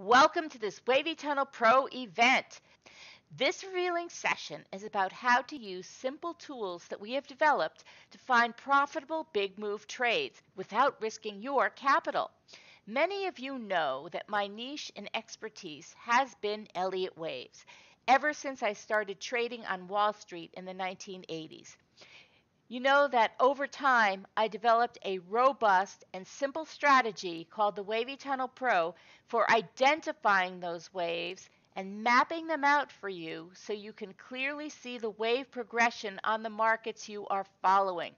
Welcome to this Wavy Tunnel Pro event. This revealing session is about how to use simple tools that we have developed to find profitable big move trades without risking your capital. Many of you know that my niche and expertise has been Elliott waves ever since I started trading on Wall Street in the 1980s. You know that over time, I developed a robust and simple strategy called the Wavy Tunnel Pro for identifying those waves and mapping them out for you so you can clearly see the wave progression on the markets you are following.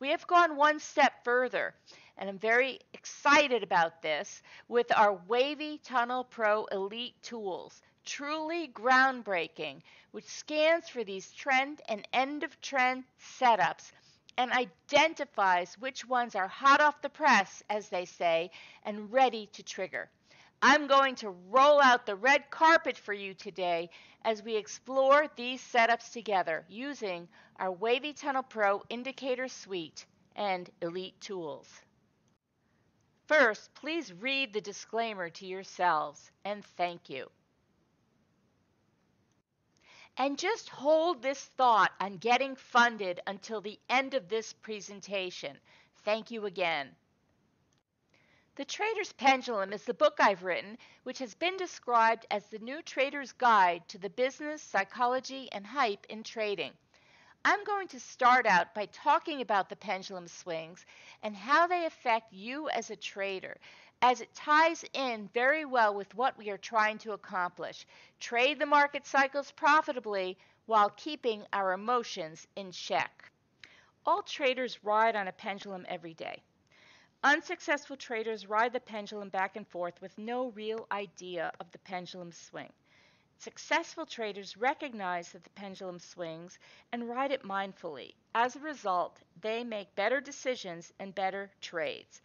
We have gone one step further, and I'm very excited about this, with our Wavy Tunnel Pro Elite tools. Truly groundbreaking, which scans for these trend and end of trend setups and identifies which ones are hot off the press, as they say, and ready to trigger. I'm going to roll out the red carpet for you today as we explore these setups together using our Wavy Tunnel Pro Indicator Suite and Elite tools. First, please read the disclaimer to yourselves, and thank you. And just hold this thought on getting funded until the end of this presentation. Thank you again. The Trader's Pendulum is the book I've written, which has been described as the new trader's guide to the business, psychology, and hype in trading. I'm going to start out by talking about the pendulum swings and how they affect you as a trader, as it ties in very well with what we are trying to accomplish. Trade the market cycles profitably while keeping our emotions in check. All traders ride on a pendulum every day. Unsuccessful traders ride the pendulum back and forth with no real idea of the pendulum swing. Successful traders recognize that the pendulum swings and ride it mindfully. As a result, they make better decisions and better trades.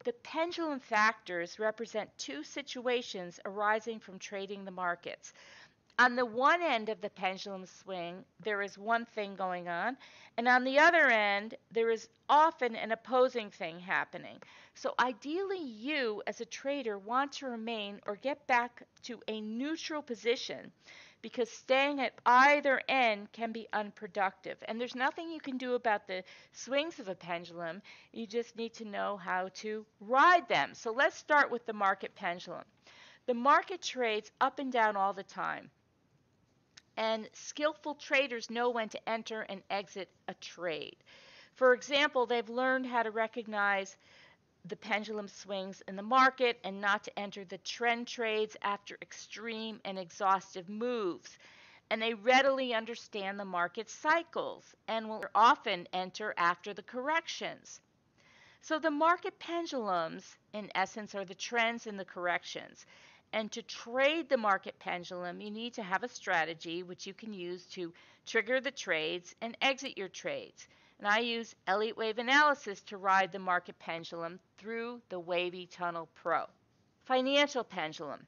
The pendulum factors represent two situations arising from trading the markets. On the one end of the pendulum swing, there is one thing going on, and on the other end, there is often an opposing thing happening. So ideally, you as a trader want to remain or get back to a neutral position, because staying at either end can be unproductive. And there's nothing you can do about the swings of a pendulum. You just need to know how to ride them. So let's start with the market pendulum. The market trades up and down all the time, and skillful traders know when to enter and exit a trade. For example, they've learned how to recognize the pendulum swings in the market and not to enter the trend trades after extreme and exhaustive moves. And they readily understand the market cycles and will often enter after the corrections. So the market pendulums, in essence, are the trends and the corrections. And to trade the market pendulum, you need to have a strategy which you can use to trigger the trades and exit your trades. And I use Elliott wave analysis to ride the market pendulum through the Wavy Tunnel Pro. Financial pendulum.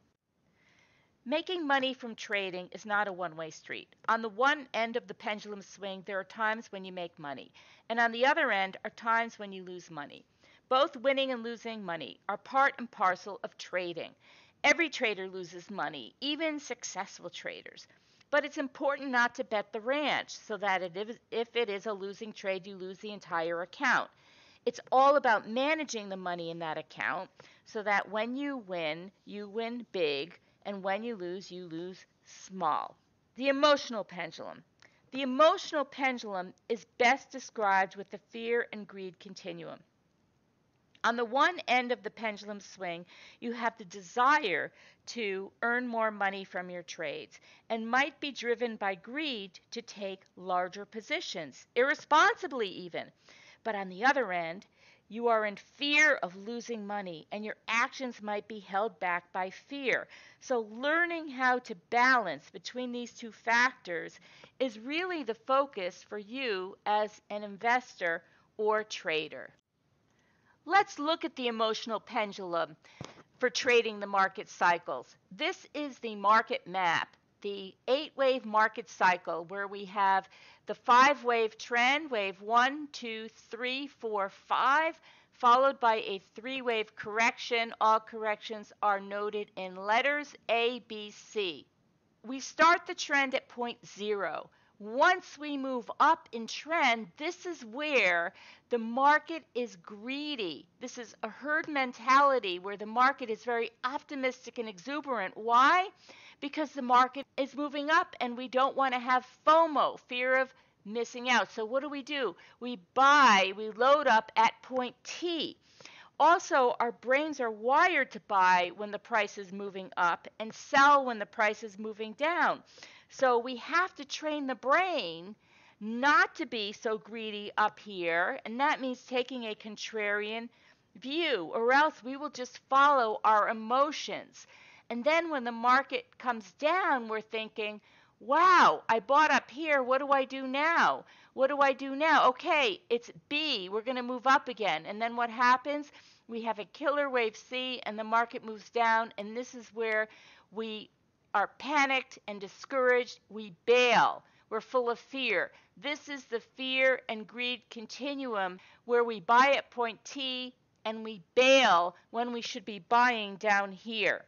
Making money from trading is not a one-way street. On the one end of the pendulum swing, there are times when you make money, and on the other end are times when you lose money. Both winning and losing money are part and parcel of trading. Every trader loses money, even successful traders. But it's important not to bet the ranch so that if it is a losing trade, you lose the entire account. It's all about managing the money in that account so that when you win big, and when you lose small. The emotional pendulum. The emotional pendulum is best described with the fear and greed continuum. On the one end of the pendulum swing, you have the desire to earn more money from your trades and might be driven by greed to take larger positions, irresponsibly even. But on the other end, you are in fear of losing money and your actions might be held back by fear. So learning how to balance between these two factors is really the focus for you as an investor or trader. Let's look at the emotional pendulum for trading the market cycles. This is the market map, the 8-wave market cycle, where we have the 5-wave trend, wave 1, 2, 3, 4, 5, followed by a three-wave correction. All corrections are noted in letters A, B, C. We start the trend at point 0. Once we move up in trend, this is where the market is greedy. This is a herd mentality where the market is very optimistic and exuberant. Why? Because the market is moving up and we don't want to have FOMO, fear of missing out. So what do? We buy, we load up at point T. Also, our brains are wired to buy when the price is moving up and sell when the price is moving down. So we have to train the brain not to be so greedy up here, and that means taking a contrarian view, or else we will just follow our emotions. And then when the market comes down, we're thinking, wow, I bought up here. What do I do now? What do I do now? Okay, it's B. We're going to move up again. And then what happens? We have a killer wave C, and the market moves down, and this is where we are panicked and discouraged. We bail. We're full of fear. This is the fear and greed continuum where we buy at point T and we bail when we should be buying down here.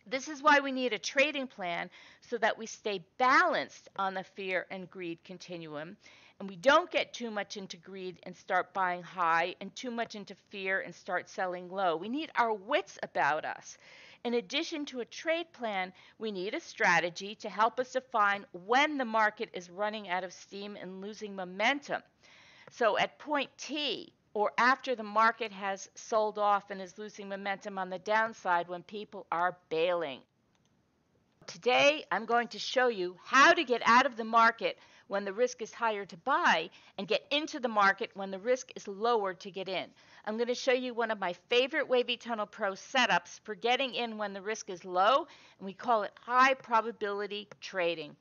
This is why we need a trading plan so that we stay balanced on the fear and greed continuum, and we don't get too much into greed and start buying high and too much into fear and start selling low. We need our wits about us. In addition to a trade plan, we need a strategy to help us define when the market is running out of steam and losing momentum. So at point T, or after the market has sold off and is losing momentum on the downside when people are bailing. Today, I'm going to show you how to get out of the market when the risk is higher to buy and get into the market when the risk is lower to get in. I'm going to show you one of my favorite Wavy Tunnel Pro setups for getting in when the risk is low, and we call it high probability trading.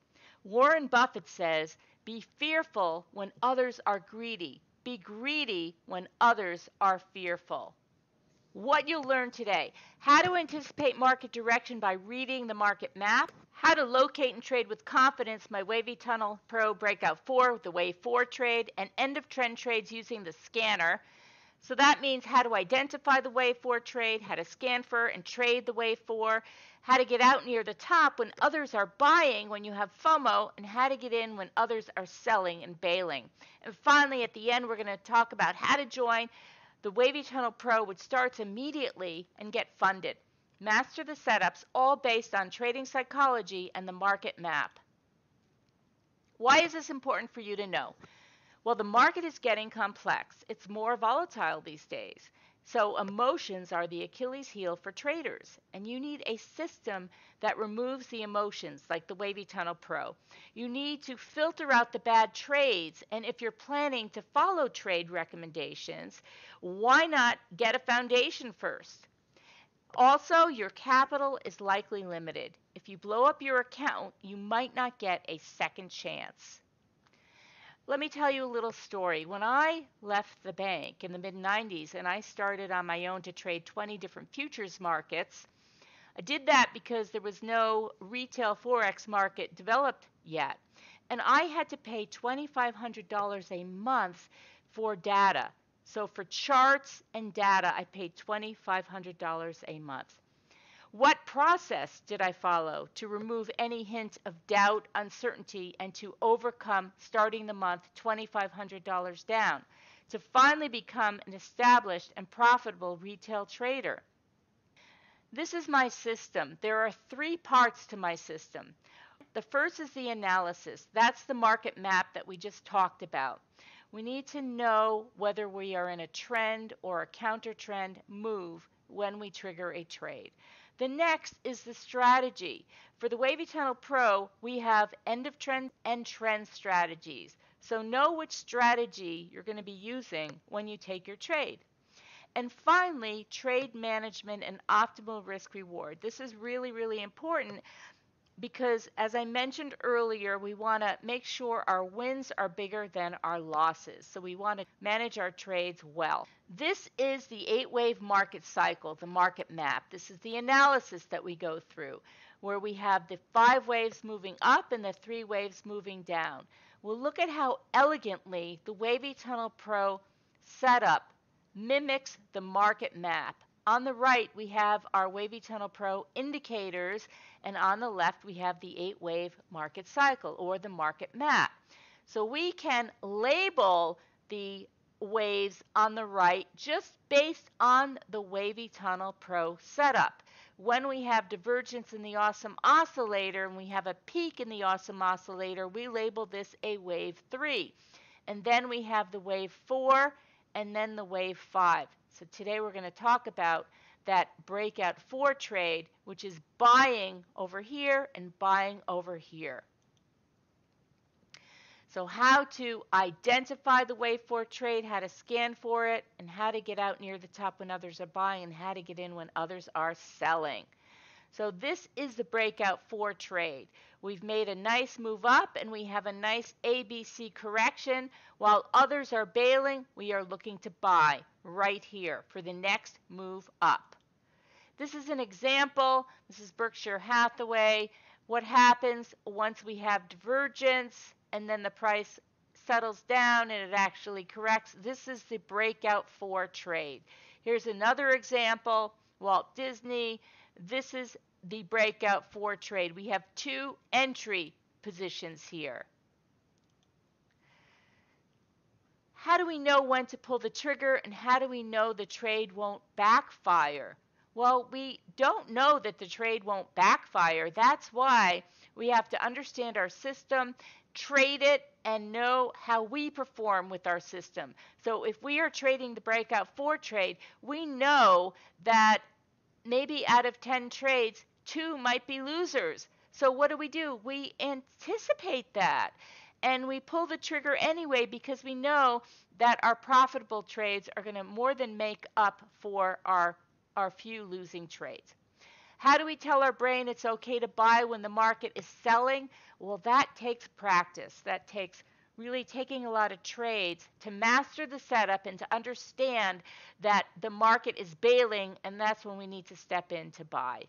Warren Buffett says, be fearful when others are greedy. Be greedy when others are fearful. What you'll learn today: how to anticipate market direction by reading the market map, how to locate and trade with confidence my Wavy Tunnel Pro Breakout 4, the Wave 4 trade, and end of trend trades using the scanner. So that means how to identify the Wave 4 trade, how to scan for and trade the Wave 4, how to get out near the top when others are buying when you have FOMO, and how to get in when others are selling and bailing. And finally, at the end, we're going to talk about how to join the Wavy Tunnel Pro, which starts immediately, and get funded. Master the setups, all based on trading psychology and the market map. Why is this important for you to know? Well, the market is getting complex. It's more volatile these days. So emotions are the Achilles heel for traders, and you need a system that removes the emotions, like the Wavy Tunnel Pro. You need to filter out the bad trades, and if you're planning to follow trade recommendations, why not get a foundation first? Also, your capital is likely limited. If you blow up your account, you might not get a second chance. Let me tell you a little story. When I left the bank in the mid-90s and I started on my own to trade 20 different futures markets, I did that because there was no retail Forex market developed yet. And I had to pay $2,500 a month for data. So for charts and data, I paid $2,500 a month. What process did I follow to remove any hint of doubt, uncertainty, and to overcome, starting the month, $2,500 down, to finally become an established and profitable retail trader? This is my system. There are 3 parts to my system. The first is the analysis. That's the market map that we just talked about. We need to know whether we are in a trend or a counter trend move when we trigger a trade. The next is the strategy. For the Wavy Tunnel Pro, we have end of trend and trend strategies. So know which strategy you're going to be using when you take your trade. And finally, trade management and optimal risk reward. This is really, really important because, as I mentioned earlier, we want to make sure our wins are bigger than our losses. So we want to manage our trades well. This is the 8-wave market cycle, the market map. This is the analysis that we go through, where we have the 5 waves moving up and the 3 waves moving down. We'll look at how elegantly the Wavy Tunnel Pro setup mimics the market map. On the right, we have our Wavy Tunnel Pro indicators, and on the left, we have the 8-wave market cycle, or the market map. So we can label the waves on the right just based on the Wavy Tunnel Pro setup. When we have divergence in the awesome oscillator and we have a peak in the awesome oscillator, we label this a wave 3. And then we have the wave 4 and then the wave 5. So today we're going to talk about that breakout 4 trade, which is buying over here and buying over here. So how to identify the wave 4 trade, how to scan for it, and how to get out near the top when others are buying, and how to get in when others are selling. So this is the breakout 4 trade. We've made a nice move up, and we have a nice ABC correction. While others are bailing, we are looking to buy right here for the next move up. This is an example. This is Berkshire Hathaway. What happens once we have divergence and then the price settles down and it actually corrects? This is the breakout 4 trade. Here's another example, Walt Disney. This is the breakout 4 trade. We have 2 entry positions here. How do we know when to pull the trigger, and how do we know the trade won't backfire? Well, we don't know that the trade won't backfire. That's why we have to understand our system, trade it, and know how we perform with our system. So if we are trading the breakout 4 trade, we know that maybe out of 10 trades, 2 might be losers. So what do? We anticipate that, and we pull the trigger anyway because we know that our profitable trades are going to more than make up for our few losing trades. How do we tell our brain it's okay to buy when the market is selling? Well, that takes practice. That takes really taking a lot of trades to master the setup and to understand that the market is bailing, and that's when we need to step in to buy.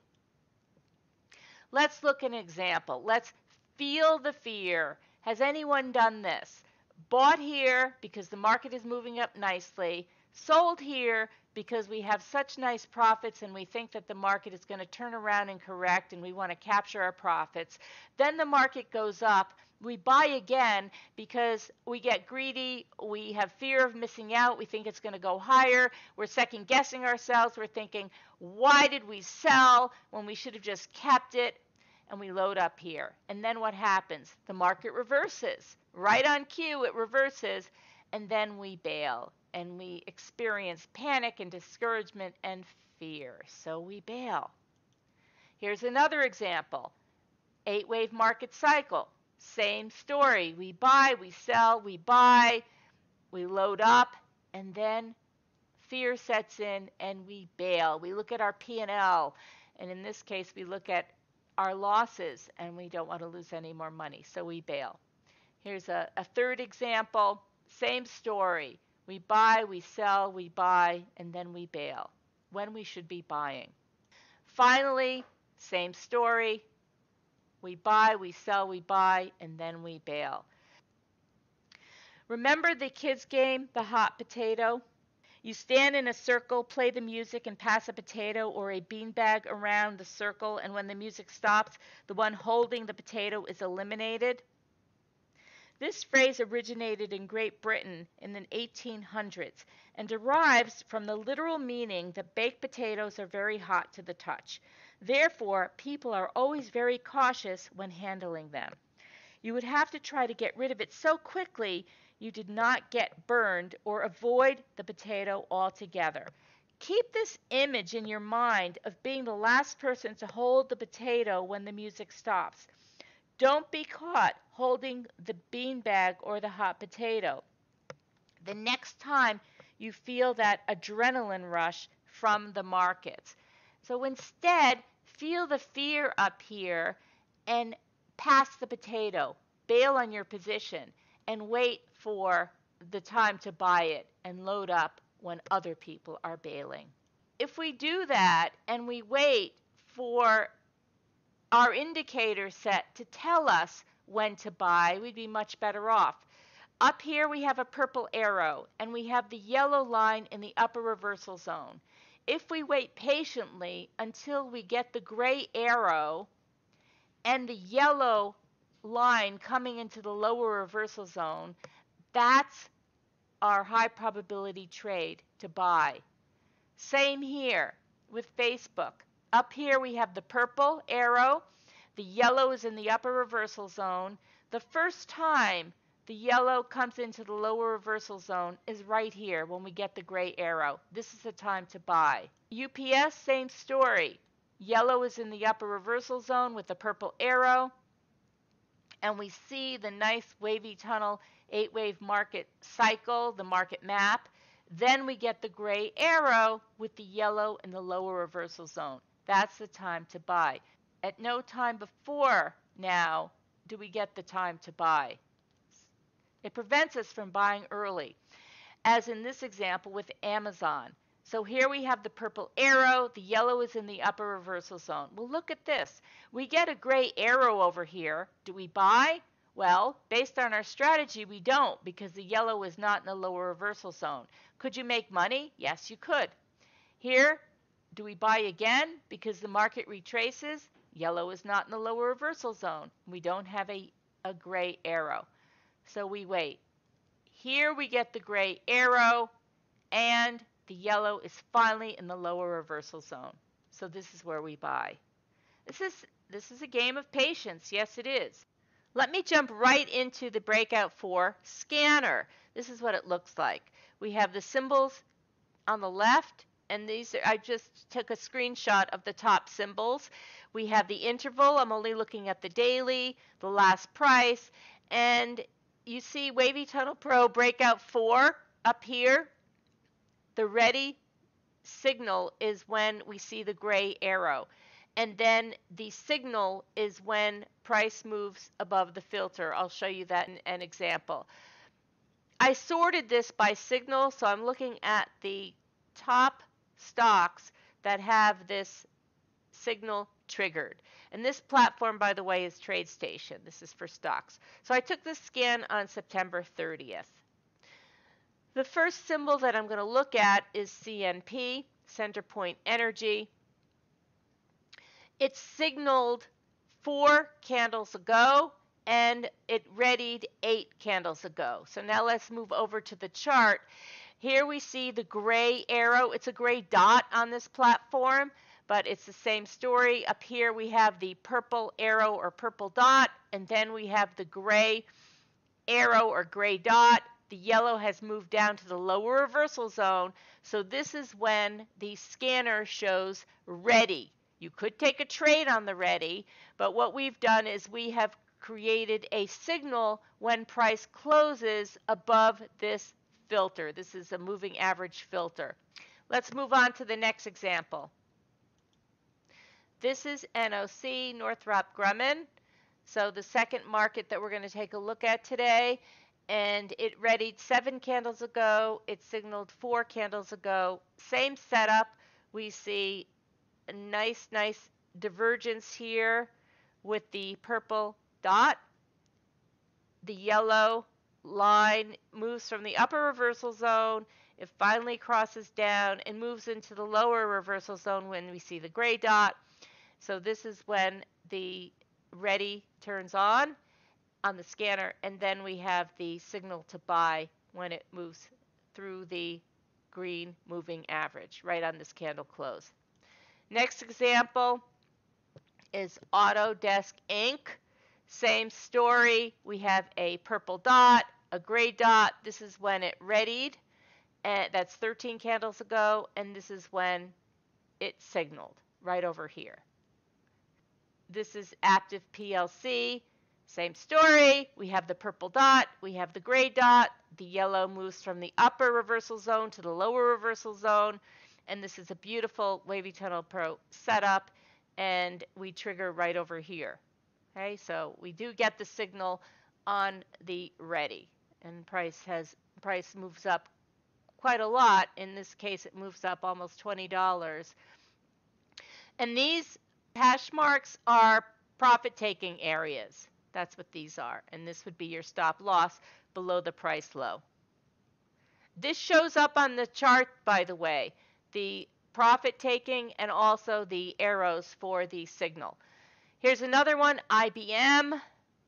Let's look at an example. Let's feel the fear. Has anyone done this? Bought here because the market is moving up nicely, sold here because we have such nice profits and we think that the market is going to turn around and correct and we want to capture our profits. Then the market goes up. We buy again because we get greedy. We have fear of missing out. We think it's going to go higher. We're second guessing ourselves. We're thinking, why did we sell when we should have just kept it? And we load up here. And then what happens? The market reverses. Right on cue, it reverses, and then we bail. And we experience panic and discouragement and fear. So we bail. Here's another example. 8-wave market cycle. Same story. We buy, we sell, we buy, we load up, and then fear sets in and we bail. We look at our P&L, and in this case, we look at our losses, and we don't want to lose any more money, so we bail. Here's a third example. Same story. We buy, we sell, we buy, and then we bail when we should be buying. Finally, same story. We buy, we sell, we buy, and then we bail. Remember the kids' game, the hot potato? You stand in a circle, play the music, and pass a potato or a beanbag around the circle, and when the music stops, the one holding the potato is eliminated. This phrase originated in Great Britain in the 1800s and derives from the literal meaning that baked potatoes are very hot to the touch. Therefore, people are always very cautious when handling them. You would have to try to get rid of it so quickly you did not get burned or avoid the potato altogether. Keep this image in your mind of being the last person to hold the potato when the music stops. Don't be caught holding the beanbag or the hot potato. The next time you feel that adrenaline rush from the markets. So instead, feel the fear up here and pass the potato. Bail on your position and wait for the time to buy it and load up when other people are bailing. If we do that and we wait for our indicator set to tell us when to buy, we'd be much better off. Up here we have a purple arrow, and we have the yellow line in the upper reversal zone. If we wait patiently until we get the gray arrow and the yellow line coming into the lower reversal zone, that's our high probability trade to buy. Same here with Facebook. Up here we have the purple arrow. The yellow is in the upper reversal zone. The first time the yellow comes into the lower reversal zone is right here when we get the gray arrow. This is the time to buy. UPS, same story. Yellow is in the upper reversal zone with the purple arrow. And we see the nice wavy tunnel 8-wave market cycle, the market map. Then we get the gray arrow with the yellow in the lower reversal zone. That's the time to buy. At no time before now do we get the time to buy. It prevents us from buying early, as in this example with Amazon. So here we have the purple arrow. The yellow is in the upper reversal zone. Well, look at this. We get a gray arrow over here. Do we buy? Well, based on our strategy, we don't, because the yellow is not in the lower reversal zone. Could you make money? Yes, you could. Here, do we buy again because the market retraces? Yellow is not in the lower reversal zone. We don't have a gray arrow. So we wait. Here we get the gray arrow, and the yellow is finally in the lower reversal zone. So this is where we buy. This is a game of patience. Yes, it is. Let me jump right into the breakout 4 scanner. This is what it looks like. We have the symbols on the left, and these are, I just took a screenshot of the top symbols. We have the interval. I'm only looking at the daily, the last price, and you see Wavy Tunnel Pro breakout 4 up here. The ready signal is when we see the gray arrow. And then the signal is when price moves above the filter. I'll show you that in an example. I sorted this by signal, so I'm looking at the top stocks that have this signal triggered. And this platform, by the way, is TradeStation. This is for stocks. So I took this scan on September 30th. The first symbol that I'm going to look at is CNP, Center Point Energy. It signaled 4 candles ago, and it readied 8 candles ago. So now let's move over to the chart. Here we see the gray arrow. It's a gray dot on this platform, but it's the same story. Up here we have the purple arrow or purple dot, and then we have the gray arrow or gray dot. The yellow has moved down to the lower reversal zone, so this is when the scanner shows ready. You could take a trade on the ready, but what we've done is we have created a signal when price closes above this filter. This is a moving average filter. Let's move on to the next example. This is NOC, Northrop Grumman. So the second market that we're going to take a look at today, and it readied 7 candles ago. It signaled 4 candles ago. Same setup. We see a nice divergence here with the purple dot. The yellow line moves from the upper reversal zone. It finally crosses down and moves into the lower reversal zone when we see the gray dot. So this is when the ready turns on the scanner, and then we have the signal to buy when it moves through the green moving average right on this candle close. Next example is Autodesk Inc. Same story. We have a purple dot, a gray dot. This is when it readied, and that's 13 candles ago, and this is when it signaled right over here. This is Active PLC. Same story. We have the purple dot, we have the gray dot. The yellow moves from the upper reversal zone to the lower reversal zone, and this is a beautiful Wavy Tunnel Pro setup, and we trigger right over here. Okay, so we do get the signal on the ready, and price moves up quite a lot. In this case, it moves up almost $20. And these hash marks are profit-taking areas. That's what these are, and this would be your stop loss. below the price low. This shows up on the chart, by the way, the profit taking and also the arrows for the signal. Here's another one, IBM,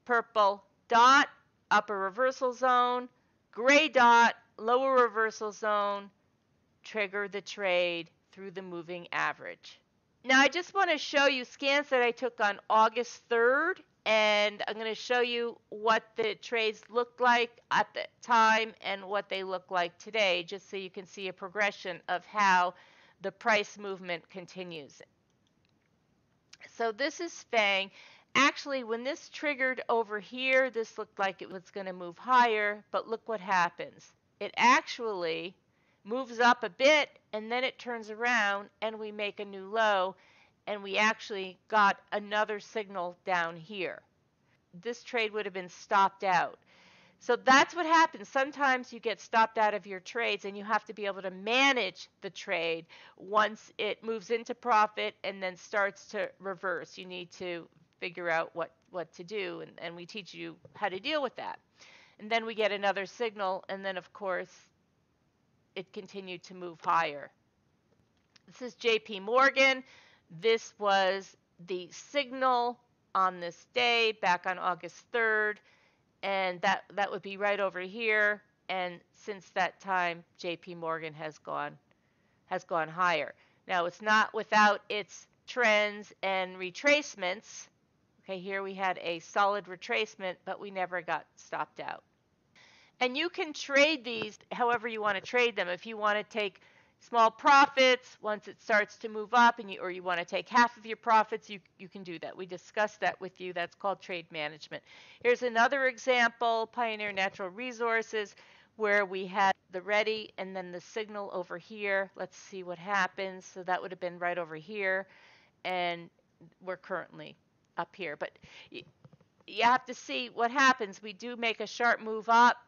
purple dot, upper reversal zone, gray dot, lower reversal zone, trigger the trade through the moving average. Now I just want to show you scans that I took on August 3rd, and I'm going to show you what the trades looked like at the time and what they look like today, just so you can see a progression of how the price movement continues. So this is FANG. Actually, when this triggered over here, this looked like it was going to move higher, but look what happens. It actually moves up a bit, and then it turns around, and we make a new low, and we actually got another signal down here. This trade would have been stopped out. So that's what happens. Sometimes you get stopped out of your trades, and you have to be able to manage the trade once it moves into profit and then starts to reverse. You need to figure out what to do, and we teach you how to deal with that. And then we get another signal, and then, of course, it continued to move higher. This is JP Morgan. This was the signal on this day back on August 3rd. And that would be right over here. And since that time, JP Morgan has gone higher. Now, it's not without its trends and retracements. Okay, here we had a solid retracement, but we never got stopped out. And you can trade these however you want to trade them. If you want to take small profits once it starts to move up, or you want to take half of your profits, you can do that. We discussed that with you. That's called trade management. Here's another example, Pioneer Natural Resources, where we had the ready and then the signal over here. Let's see what happens. So that would have been right over here, and we're currently up here. But you have to see what happens. We do make a sharp move up.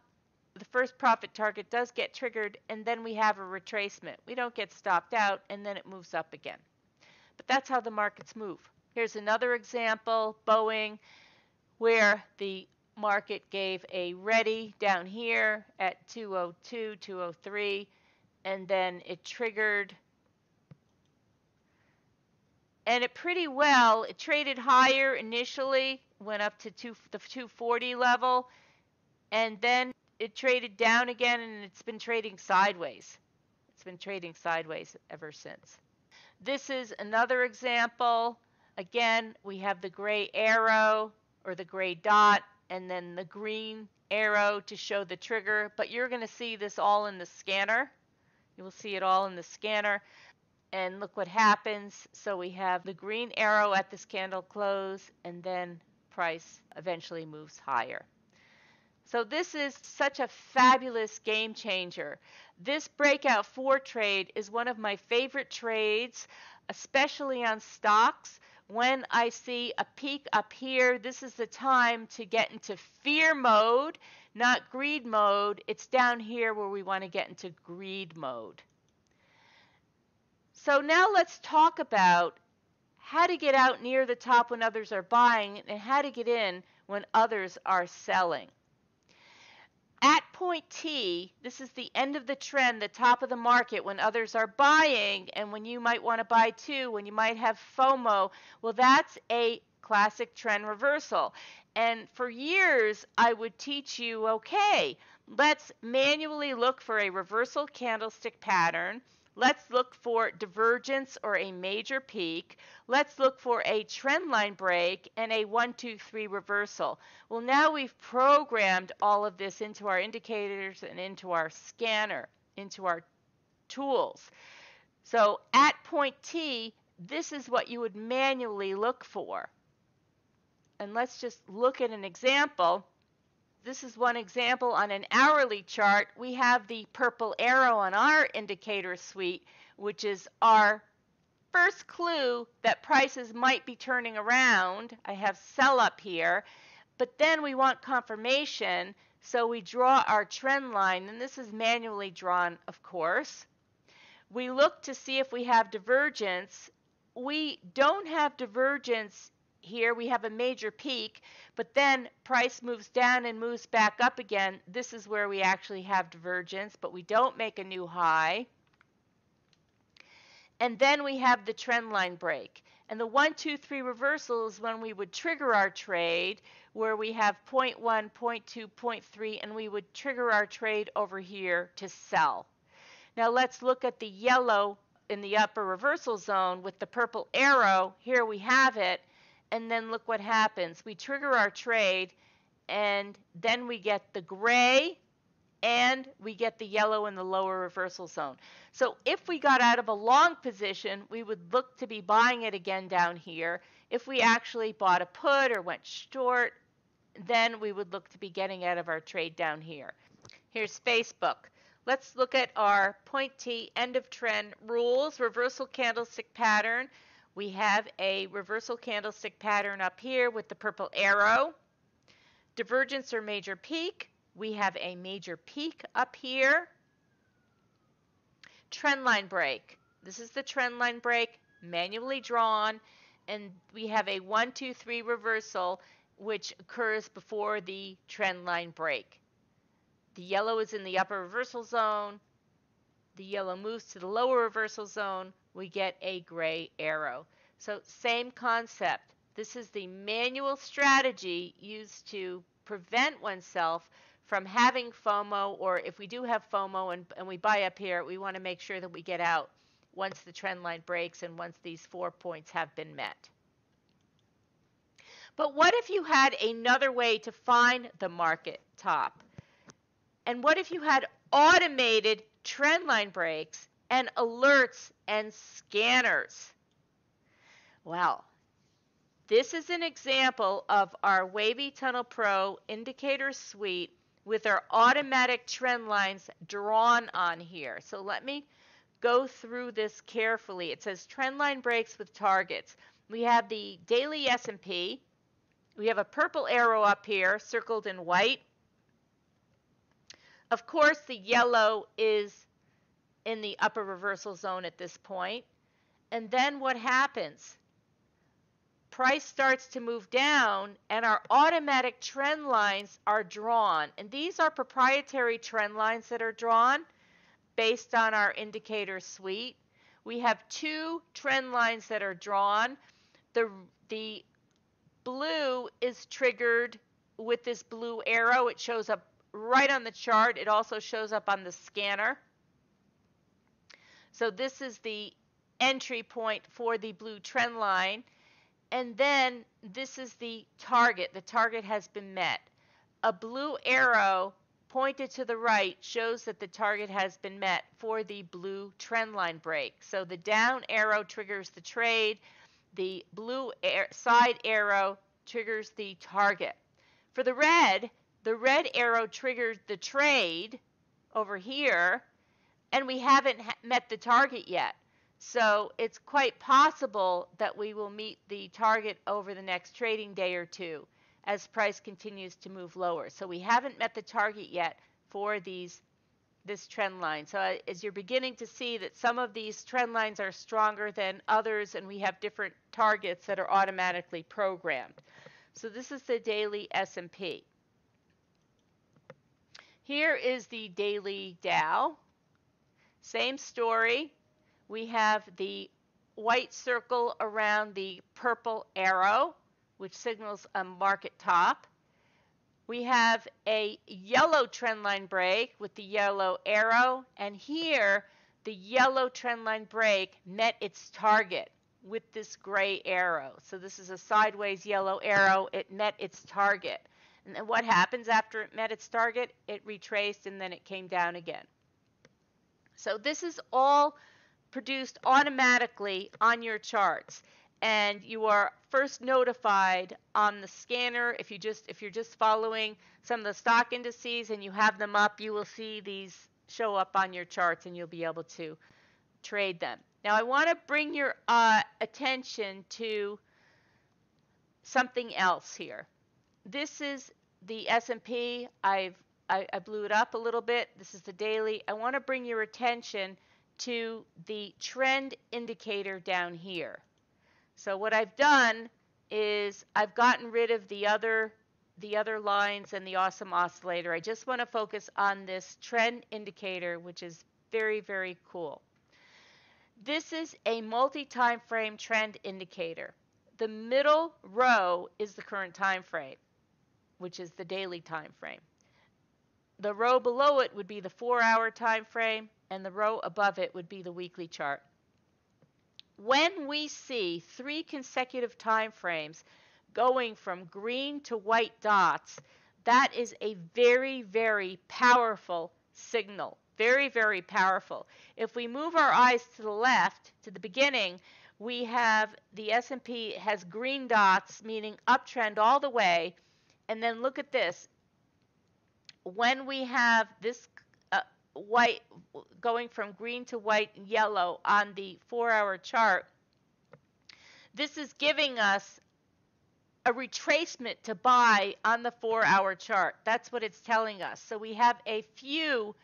The first profit target does get triggered, and then we have a retracement. We don't get stopped out, and then it moves up again. But that's how the markets move. Here's another example, Boeing, where the market gave a ready down here at 202, 203, and then it triggered. And it traded higher initially, went up to the 240 level, and then it traded down again, and it's been trading sideways. It's been trading sideways ever since. This is another example. Again, we have the gray arrow or the gray dot and then the green arrow to show the trigger, but you're going to see this all in the scanner. You will see it all in the scanner. And look what happens. So we have the green arrow at this candle close, and then price eventually moves higher. So this is such a fabulous game changer. This breakout 4 trade is one of my favorite trades, especially on stocks. When I see a peak up here, this is the time to get into fear mode, not greed mode. It's down here where we want to get into greed mode. So now let's talk about how to get out near the top when others are buying and how to get in when others are selling. At point T, this is the end of the trend, the top of the market, when others are buying and when you might want to buy too, when you might have FOMO. Well, that's a classic trend reversal. And for years, I would teach you, okay, let's manually look for a reversal candlestick pattern. Let's look for divergence or a major peak. Let's look for a trendline break and a 1, 2, 3 reversal. Well, now we've programmed all of this into our indicators and into our scanner, into our tools. So at point T, this is what you would manually look for. And let's just look at an example. This is one example on an hourly chart. We have the purple arrow on our indicator suite, which is our first clue that prices might be turning around. I have sell up here, but then we want confirmation, so we draw our trend line, and this is manually drawn, of course. We look to see if we have divergence. We don't have divergence here we have a major peak, but then price moves down and moves back up again. This is where we actually have divergence, but we don't make a new high. And then we have the trend line break. And the 1, 2, 3 reversal is when we would trigger our trade, where we have 0.1, 0.2, 0.3, and we would trigger our trade over here to sell. Now let's look at the yellow in the upper reversal zone with the purple arrow. Here we have it. And then look what happens. We trigger our trade, and then we get the gray, and we get the yellow in the lower reversal zone. So if we got out of a long position, we would look to be buying it again down here. If we actually bought a put or went short, then we would look to be getting out of our trade down here. Here's Facebook. Let's look at our point T end of trend rules, reversal candlestick pattern. We have a reversal candlestick pattern up here with the purple arrow. Divergence or major peak. We have a major peak up here. Trend line break. This is the trend line break, manually drawn, and we have a 1, 2, 3 reversal, which occurs before the trend line break. The yellow is in the upper reversal zone. The yellow moves to the lower reversal zone. We get a gray arrow. So same concept. This is the manual strategy used to prevent oneself from having FOMO, or if we do have FOMO and we buy up here, we want to make sure that we get out once the trend line breaks and once these 4 points have been met. But what if you had another way to find the market top? And what if you had automated trend line breaks and alerts and scanners? Well, this is an example of our Wavy Tunnel Pro indicator suite with our automatic trend lines drawn on here. So let me go through this carefully. It says trend line breaks with targets. We have the daily S&P. We have a purple arrow up here circled in white. Of course, the yellow is in the upper reversal zone at this point. And then what happens? Price starts to move down, and our automatic trend lines are drawn. And these are proprietary trend lines that are drawn based on our indicator suite. We have 2 trend lines that are drawn. The blue is triggered with this blue arrow. It shows up right on the chart. It also shows up on the scanner. So this is the entry point for the blue trend line. And then this is the target. The target has been met. A blue arrow pointed to the right shows that the target has been met for the blue trend line break. So the down arrow triggers the trade. The blue side arrow triggers the target. For the red arrow triggered the trade over here, and we haven't met the target yet. So it's quite possible that we will meet the target over the next trading day or two as price continues to move lower. So we haven't met the target yet for this trend line. So as you're beginning to see that some of these trend lines are stronger than others, and we have different targets that are automatically programmed. So this is the daily S&P. Here is the daily Dow. Same story. We have the white circle around the purple arrow, which signals a market top. We have a yellow trend line break with the yellow arrow, and here the yellow trend line break met its target with this gray arrow. So this is a sideways yellow arrow. It met its target. And then what happens after it met its target? It retraced, and then it came down again. So this is all produced automatically on your charts, and you are first notified on the scanner. If you're just following some of the stock indices and you have them up, you will see these show up on your charts, and you'll be able to trade them. Now I want to bring your attention to something else here. This is the S&P. I blew it up a little bit. This is the daily. I want to bring your attention to the trend indicator down here. So what I've done is I've gotten rid of the other lines and the awesome oscillator. I just want to focus on this trend indicator, which is very, very cool. This is a multi-time frame trend indicator. The middle row is the current time frame, which is the daily time frame. The row below it would be the 4-hour time frame, and the row above it would be the weekly chart. When we see 3 consecutive time frames going from green to white dots, that is a very, very powerful signal. Very, very powerful. If we move our eyes to the left, to the beginning, we have the S&P has green dots, meaning uptrend all the way. And then look at this. When we have this white going from green to white and yellow on the 4-hour chart, this is giving us a retracement to buy on the 4-hour chart. That's what it's telling us. So we have a few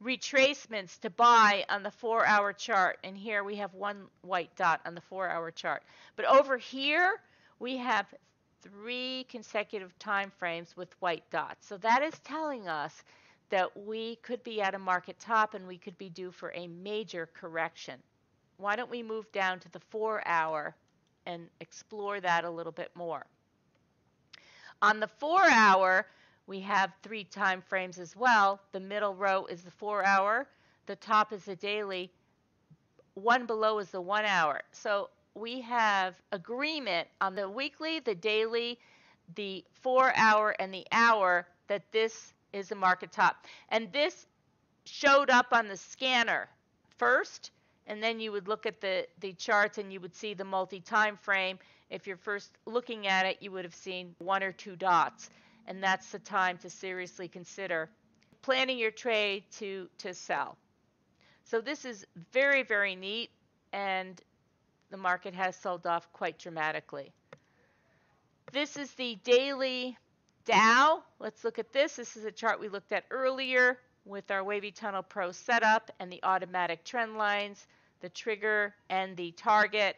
retracements to buy on the 4-hour chart, and here we have one white dot on the 4-hour chart. But over here we have 3 consecutive time frames with white dots. So that is telling us that we could be at a market top and we could be due for a major correction. Why don't we move down to the 4-hour and explore that a little bit more? On the 4-hour, we have 3 time frames as well. The middle row is the 4-hour, the top is the daily, one below is the 1-hour. So we have agreement on the weekly, the daily, the 4-hour, and the hour that this is a market top. And this showed up on the scanner first, and then you would look at the charts and you would see the multi-time frame. If you're first looking at it, you would have seen 1 or 2 dots, and that's the time to seriously consider planning your trade to sell. So this is very, very neat, and the market has sold off quite dramatically. This is the daily Dow. Let's look at this. This is a chart we looked at earlier with our Wavy Tunnel Pro setup and the automatic trend lines, the trigger, and the target.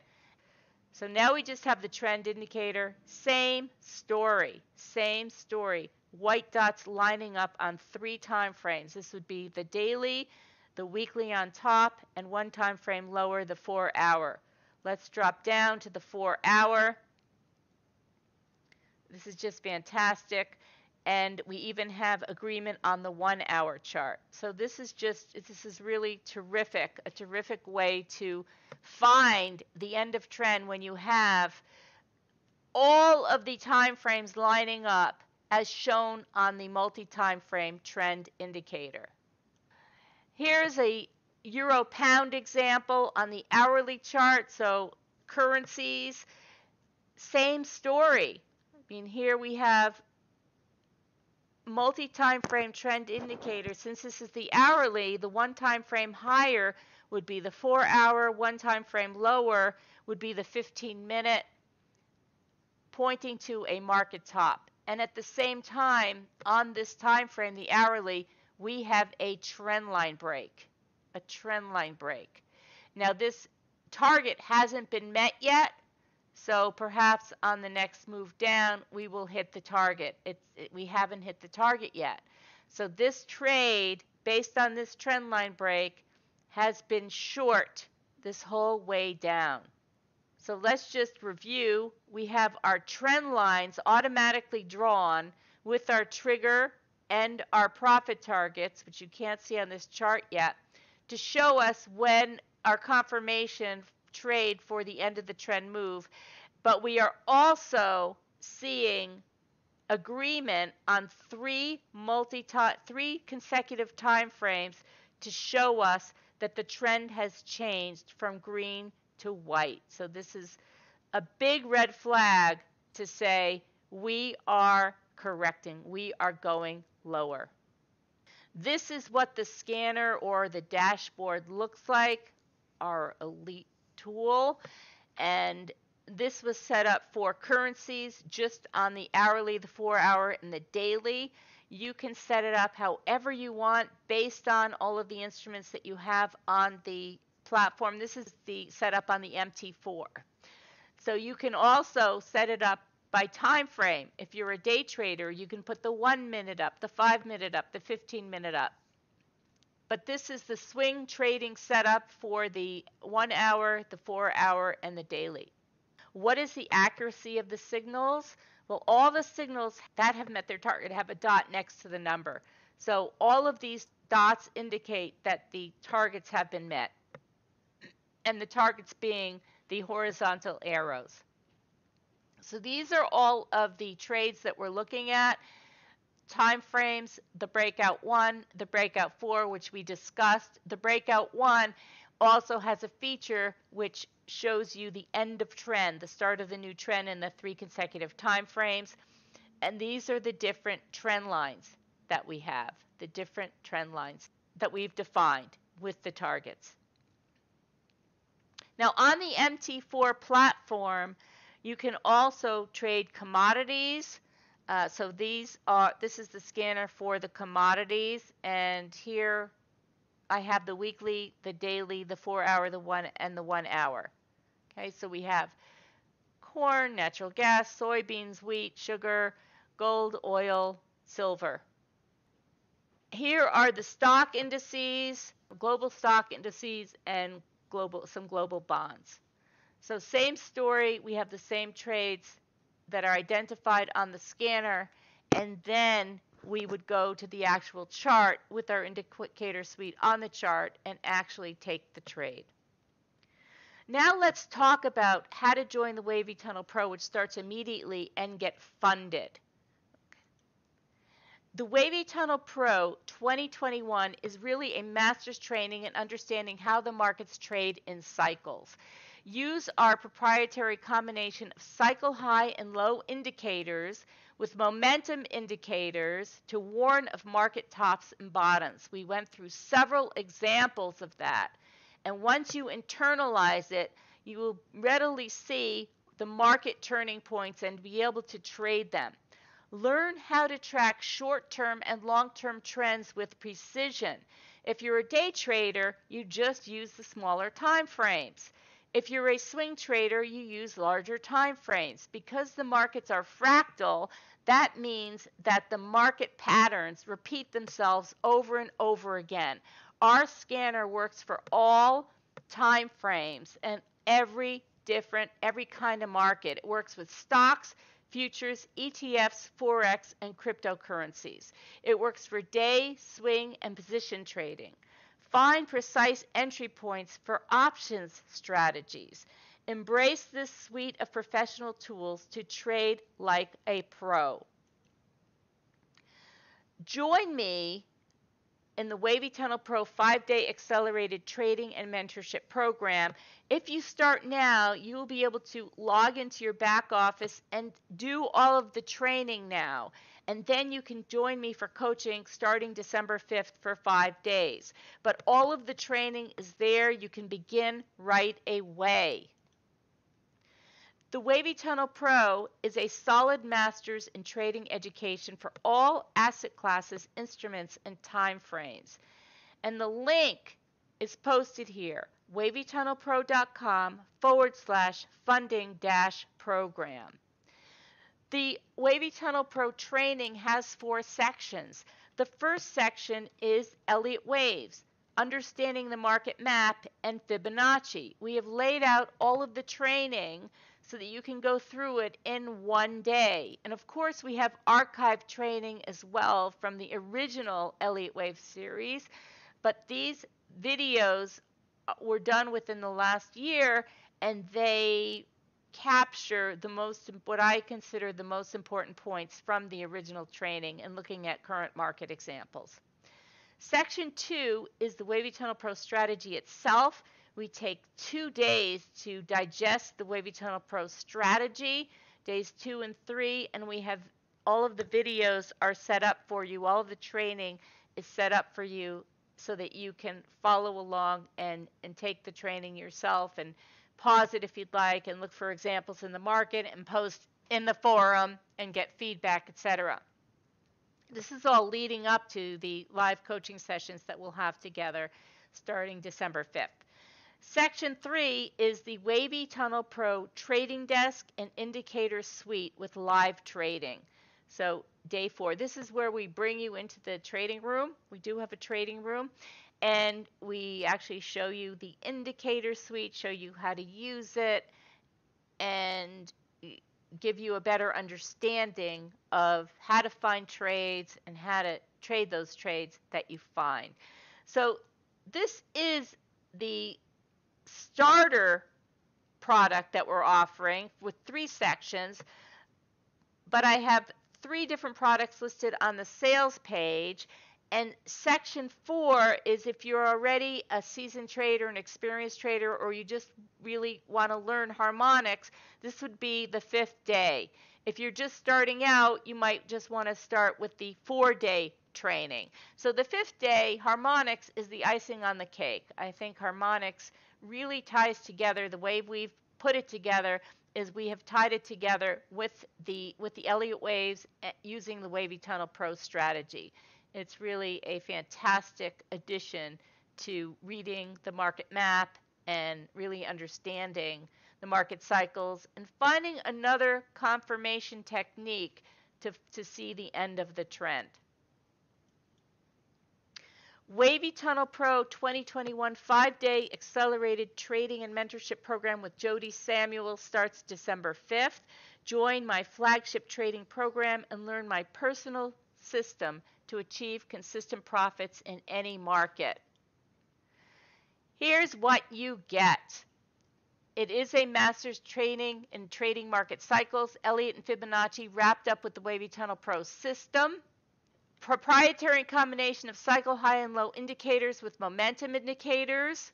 So now we just have the trend indicator. Same story, same story. White dots lining up on 3 time frames. This would be the daily, the weekly on top, and 1 time frame lower, the 4-hour. Let's drop down to the 4-hour. This is just fantastic. And we even have agreement on the 1-hour chart. So this is really terrific, a terrific way to find the end of trend when you have all of the time frames lining up as shown on the multi-time frame trend indicator. Here's a euro pound example on the hourly chart. So currencies, same story. I mean, here we have multi-time frame trend indicator. Since this is the hourly, the 1 time frame higher would be the 4-hour, 1 time frame lower would be the 15-minute, pointing to a market top. And at the same time, on this time frame, the hourly, we have a trend line break, a trend line break. Now this target hasn't been met yet, so perhaps on the next move down, we will hit the target. We haven't hit the target yet. So this trade, based on this trend line break, has been short this whole way down. So let's just review. We have our trend lines automatically drawn with our trigger and our profit targets, which you can't see on this chart yet, to show us when our confirmation trade for the end of the trend move. But we are also seeing agreement on 3 consecutive time frames to show us that the trend has changed from green to white. So this is a big red flag to say we are correcting, we are going lower. This is what the scanner or the dashboard looks like, our elite tool, and this was set up for currencies just on the hourly, the 4-hour, and the daily. You can set it up however you want based on all of the instruments that you have on the platform. This is the setup on the MT4. So you can also set it up by time frame. If you're a day trader, you can put the 1 minute up, the 5 minute up, the 15 minute up. But this is the swing trading setup for the 1 hour, the 4 hour, and the daily. What is the accuracy of the signals? Well, all the signals that have met their target have a dot next to the number. So all of these dots indicate that the targets have been met, and the targets being the horizontal arrows. So these are all of the trades that we're looking at. Time frames, the breakout 1, the breakout 4, which we discussed. The breakout 1 also has a feature which shows you the end of trend, the start of the new trend in the 3 consecutive time frames. And these are the different trend lines that we have, the different trend lines that we've defined with the targets. Now on the MT4 platform, you can also trade commodities. So this is the scanner for the commodities, and here I have the weekly, the daily, the 4 hour, the 1 and the 1 hour. Okay, so we have corn, natural gas, soybeans, wheat, sugar, gold, oil, silver. Here are the stock indices, global stock indices, and some global bonds. So same story, we have the same trades that are identified on the scanner, and then we would go to the actual chart with our indicator suite on the chart and actually take the trade. Now let's talk about how to join the Wavy Tunnel Pro, which starts immediately, and get funded. The Wavy Tunnel Pro 2021 is really a master's training in understanding how the markets trade in cycles. Use our proprietary combination of cycle high and low indicators with momentum indicators to warn of market tops and bottoms. We went through several examples of that. And once you internalize it, you will readily see the market turning points and be able to trade them. Learn how to track short-term and long-term trends with precision. If you're a day trader, you just use the smaller time frames. If you're a swing trader, you use larger time frames. Because the markets are fractal, that means that the market patterns repeat themselves over and over again. Our scanner works for all time frames and every kind of market. It works with stocks, futures, ETFs, Forex, and cryptocurrencies. It works for day, swing, and position trading. Find precise entry points for options strategies. Embrace this suite of professional tools to trade like a pro. Join me in the Wavy Tunnel Pro 5-day accelerated trading and mentorship program. If you start now, you will be able to log into your back office and do all of the training now. And then you can join me for coaching starting December 5th for 5 days. But all of the training is there. You can begin right away. The Wavy Tunnel Pro is a solid master's in trading education for all asset classes, instruments, and time frames. And the link is posted here, wavytunnelpro.com/funding-program. The Wavy Tunnel Pro training has 4 sections. The first section is Elliott Waves, understanding the market map, and Fibonacci. We have laid out all of the training so that you can go through it in 1 day. And of course, we have archived training as well from the original Elliott Wave series, but these videos were done within the last year, and they capture what I consider the most important points from the original training and looking at current market examples. Section 2 is the Wavy Tunnel Pro strategy itself. We take 2 days to digest the Wavy Tunnel Pro strategy, days 2 and 3, and we have all of the videos are set up for you. All of the training is set up for you so that you can follow along and take the training yourself and pause it if you'd like and look for examples in the market and post in the forum and get feedback, etc. This is all leading up to the live coaching sessions that we'll have together starting December 5th. Section 3 is the Wavy Tunnel Pro Trading Desk and Indicator Suite with live trading. So day 4, this is where we bring you into the trading room. We do have a trading room, and we actually show you the indicator suite, show you how to use it, and give you a better understanding of how to find trades and how to trade those trades that you find. So this is the starter product that we're offering with 3 sections, but I have 3 different products listed on the sales page. And section 4 is if you're already a seasoned trader, an experienced trader, or you just really want to learn harmonics, this would be the 5th day. If you're just starting out, you might just want to start with the 4-day training. So the 5th day, harmonics is the icing on the cake. I think harmonics really ties together. The way we've put it together is we have tied it together with the Elliott waves using the Wavy Tunnel Pro strategy. It's really a fantastic addition to reading the market map and really understanding the market cycles and finding another confirmation technique to see the end of the trend. Wavy Tunnel Pro 2021 5-day accelerated trading and mentorship program with Jody Samuel starts December 5th. Join my flagship trading program and learn my personal system to achieve consistent profits in any market. Here's what you get. It is a master's training in trading market cycles, Elliott and Fibonacci wrapped up with the Wavy Tunnel Pro system. Proprietary combination of cycle high and low indicators with momentum indicators.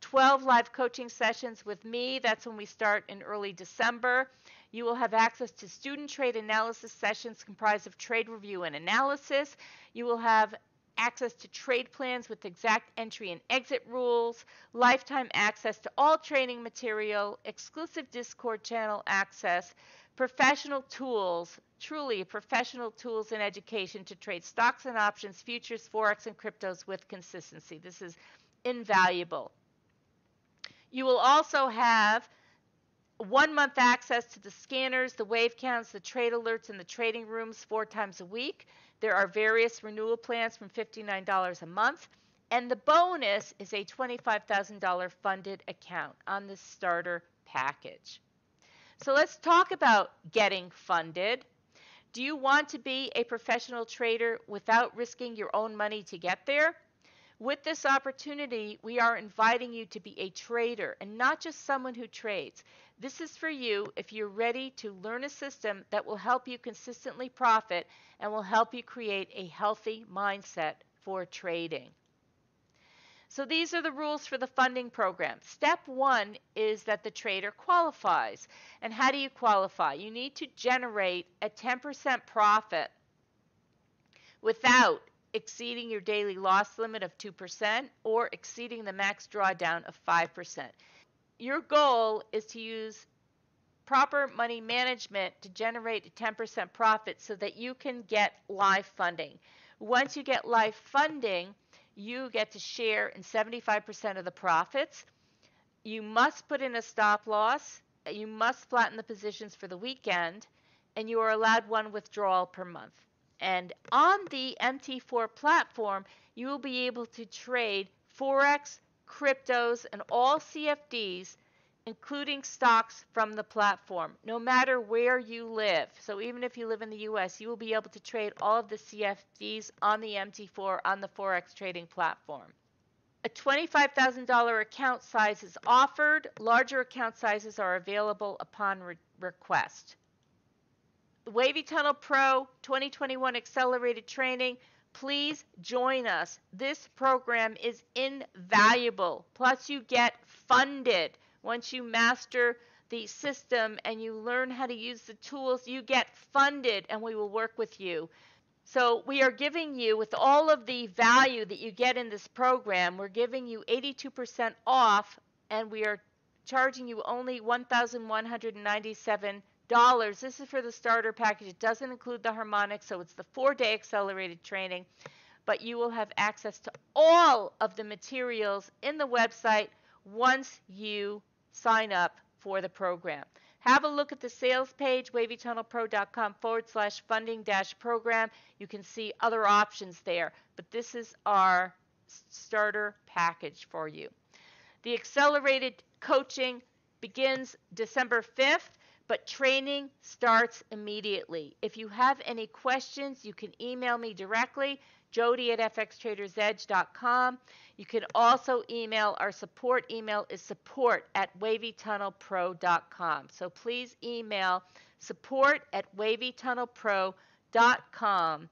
12 live coaching sessions with me. That's when we start in early December. You will have access to student trade analysis sessions comprised of trade review and analysis. You will have access to trade plans with exact entry and exit rules, lifetime access to all training material, exclusive Discord channel access, professional tools, truly professional tools and education to trade stocks and options, futures, forex, and cryptos with consistency. This is invaluable. You will also have 1-month access to the scanners, the wave counts, the trade alerts, and the trading rooms 4 times a week. There are various renewal plans from $59 a month. And the bonus is a $25,000 funded account on this starter package. So let's talk about getting funded. Do you want to be a professional trader without risking your own money to get there? With this opportunity, we are inviting you to be a trader and not just someone who trades. This is for you if you're ready to learn a system that will help you consistently profit and will help you create a healthy mindset for trading. So these are the rules for the funding program. Step 1 is that the trader qualifies. And how do you qualify? You need to generate a 10% profit without exceeding your daily loss limit of 2% or exceeding the max drawdown of 5%. Your goal is to use proper money management to generate a 10% profit so that you can get live funding. Once you get live funding, you get to share in 75% of the profits. You must put in a stop loss. You must flatten the positions for the weekend, and you are allowed 1 withdrawal per month. And on the MT4 platform, you will be able to trade Forex, cryptos, and all CFDs, including stocks from the platform, no matter where you live. So even if you live in the U.S., you will be able to trade all of the CFDs on the MT4 on the Forex trading platform. A $25,000 account size is offered. Larger account sizes are available upon request. The Wavy Tunnel Pro 2021 Accelerated Training, please join us. This program is invaluable. Plus, you get funded. Once you master the system and you learn how to use the tools, you get funded and we will work with you. So we are giving you, with all of the value that you get in this program, we're giving you 82% off, and we are charging you only $1,197. This is for the starter package. It doesn't include the harmonics, so it's the 4-day accelerated training, but you will have access to all of the materials in the website once you sign up for the program. Have a look at the sales page, wavytunnelpro.com/funding-program. You can see other options there, but this is our starter package for you. The accelerated coaching begins December 5th, but training starts immediately. If you have any questions, you can email me directly, Jody@fxtradersedge.com. You can also email, our support email is support@wavytunnelpro.com. So please email support@wavytunnelpro.com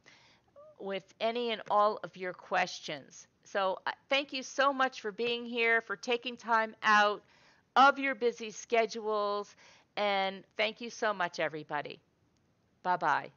with any and all of your questions. So thank you so much for being here, for taking time out of your busy schedules, and thank you so much, everybody. Bye-bye.